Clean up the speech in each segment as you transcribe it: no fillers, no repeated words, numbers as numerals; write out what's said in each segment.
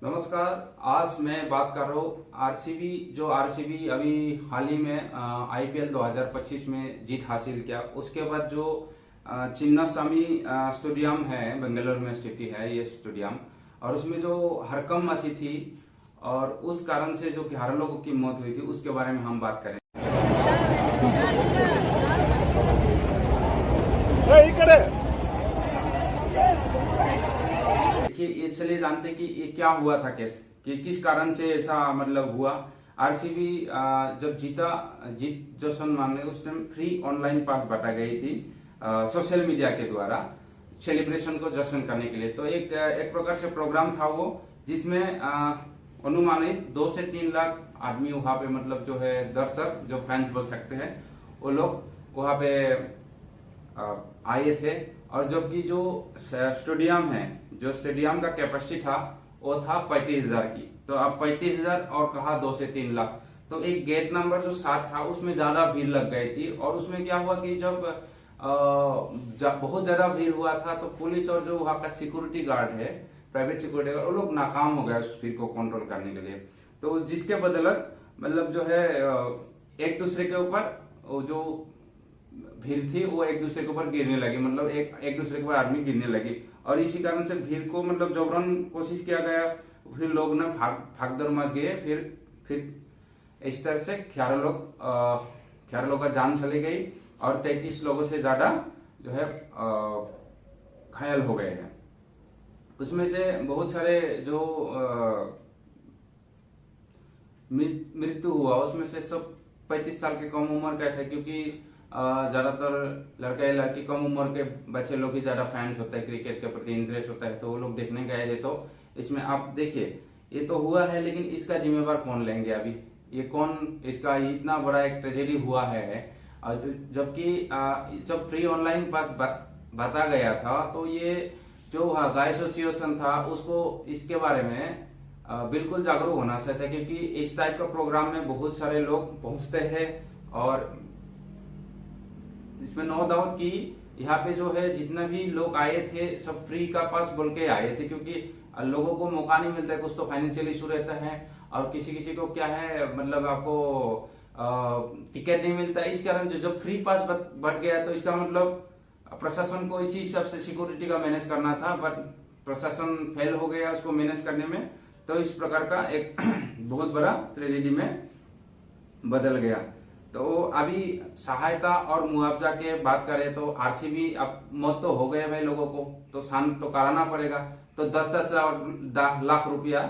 नमस्कार। आज मैं बात कर रहा हूँ आरसीबी अभी हाल ही में आईपीएल 2025 में जीत हासिल किया। उसके बाद जो चिन्नास्वामी स्टेडियम है, बेंगलुरु में स्थित है ये स्टेडियम, और उसमें जो हड़कंप मची थी और उस कारण से जो 11 लोगों की मौत हुई थी, उसके बारे में हम बात करें। ये चलिए जानते कि ये क्या हुआ था, कि किस कारण से ऐसा मतलब हुआ। आरसीबी जब जीत जश्न मानने उस टाइम फ्री ऑनलाइन पास बांटा गई थी सोशल मीडिया के द्वारा सेलिब्रेशन को जश्न करने के लिए। तो एक प्रकार से प्रोग्राम था वो, जिसमें अनुमानित 2 से 3 लाख आदमी वहां पे, मतलब जो है दर्शक, जो फैंस बोल सकते हैं, वो लोग वहां पे आए थे। और जबकि जो स्टेडियम है, जो स्टेडियम का कैपेसिटी था वो था 35,000 की। तो अब 35,000 और कहा 2 से 3 लाख, तो एक गेट नंबर जो 7 था उसमें ज्यादा भीड़ लग गई थी। और उसमें क्या हुआ कि जब बहुत ज्यादा भीड़ हुआ था तो पुलिस और जो वहां का सिक्योरिटी गार्ड है, प्राइवेट सिक्योरिटी गार्ड, वो लोग नाकाम हो गए उस भीड़ को कंट्रोल करने के लिए। तो जिसके बदलत मतलब जो है एक दूसरे के ऊपर जो भीड़ थी वो एक दूसरे के ऊपर गिरने लगी, मतलब एक दूसरे के ऊपर आदमी गिरने लगी। और इसी कारण से भीड़ को मतलब जबरन कोशिश किया गया, फिर लोग ना भागदौड़ मच गए। फिर इस तरह से 11 लोग का जान चली गई और 33 लोगों से ज्यादा जो है घायल हो गए हैं। उसमें से बहुत सारे जो मृत्यु हुआ, उसमें से सब 35 साल के कम उम्र का थे, क्योंकि ज्यादातर लड़का या लड़की, कम उम्र के बच्चे लोग ही ज्यादा फैंस होते हैं, क्रिकेट के प्रति इंटरेस्ट होता है, तो वो लोग देखने गए थे। तो इसमें आप देखिए, ये तो हुआ है, लेकिन इसका जिम्मेवार कौन लेंगे अभी? ये कौन, इसका इतना बड़ा एक ट्रेजेडी हुआ है। और जबकि जब फ्री ऑनलाइन पास बता गया था, तो ये जो गाय एसोसिएशन था उसको इसके बारे में बिल्कुल जागरूक होना चाहिए था, क्योंकि इस टाइप का प्रोग्राम में बहुत सारे लोग पहुंचते हैं। और इसमें नो डाउट कि यहाँ पे जो है जितना भी लोग आए थे सब फ्री का पास बोल के आए थे, क्योंकि लोगों को मौका नहीं मिलता है, कुछ तो फाइनेंशियल इशू रहता है, और किसी किसी को क्या है, मतलब आपको टिकट नहीं मिलता है। इस कारण जब फ्री पास बढ़ गया, तो इसका मतलब प्रशासन को इसी हिसाब से सिक्योरिटी का मैनेज करना था, बट प्रशासन फेल हो गया उसको मैनेज करने में। तो इस प्रकार का एक बहुत बड़ा ट्रेजेडी में बदल गया। तो अभी सहायता और मुआवजा के बात करें तो आरसीबी, अब मौत तो हो गए भाई, लोगों को तो शांत तो कराना पड़ेगा। तो 10-10 लाख रुपया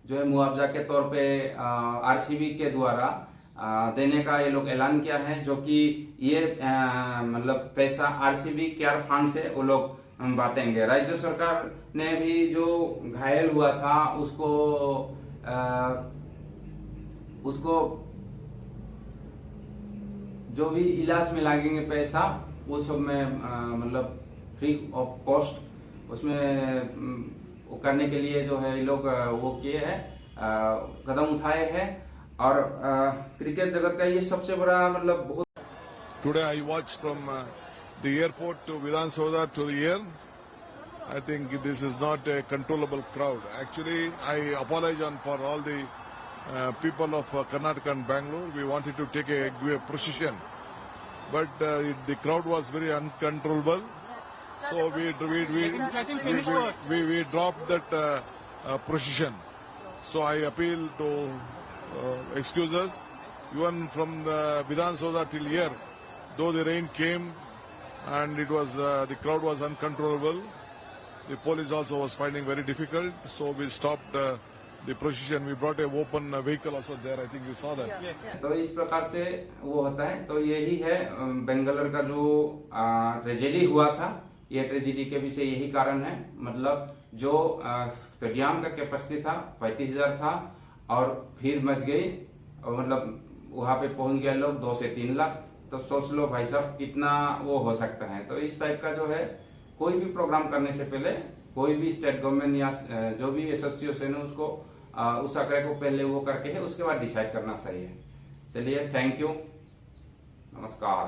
जो है मुआवजा के तौर पे आरसीबी के द्वारा देने का ये लोग ऐलान किया है, जो कि ये मतलब पैसा आरसीबी केयर फंड से वो लोग बांटेंगे। राज्य सरकार ने भी जो घायल हुआ था उसको जो भी इलाज में लगेंगे पैसा, वो सब में मतलब फ्री ऑफ कॉस्ट उसमें वो करने के लिए जो है ये लोग वो किए हैं, कदम उठाए हैं। और क्रिकेट जगत का ये सबसे बड़ा मतलब बहुत। Today I watched from the airport to Vidhan Soda to here. I think this is not a controllable crowd. Actually, I apologize for all the people of Karnataka and Bangalore. We wanted to give a procession, but the crowd was very uncontrollable. So we dropped that procession. So I appeal to excuse us. Even from the Vidhan Soda till here, though the rain came and it was the crowd was uncontrollable, the police also was finding very difficult. So we stopped the procession. We brought a open vehicle also there. I think you saw that. तो इस प्रकार से वो होता है। तो यही है बेंगलुरु का जो ट्रेजेडी हुआ था। ये ट्रेजेडी के पीछे यही कारण है, मतलब जो स्टेडियम का कैपेसिटी था 35,000 था, और भीड़ मच गई, और मतलब वहां पे पहुंच गए लोग 2 से 3 लाख। तो सोच लो भाई साहब कितना वो हो सकता है। तो इस टाइप का जो है, कोई भी प्रोग्राम करने से पहले कोई भी स्टेट गवर्नमेंट या जो भी एसोसिएशन है उसको उस आंकड़े को पहले वो करके है, उसके बाद डिसाइड करना सही है। चलिए, थैंक यू, नमस्कार।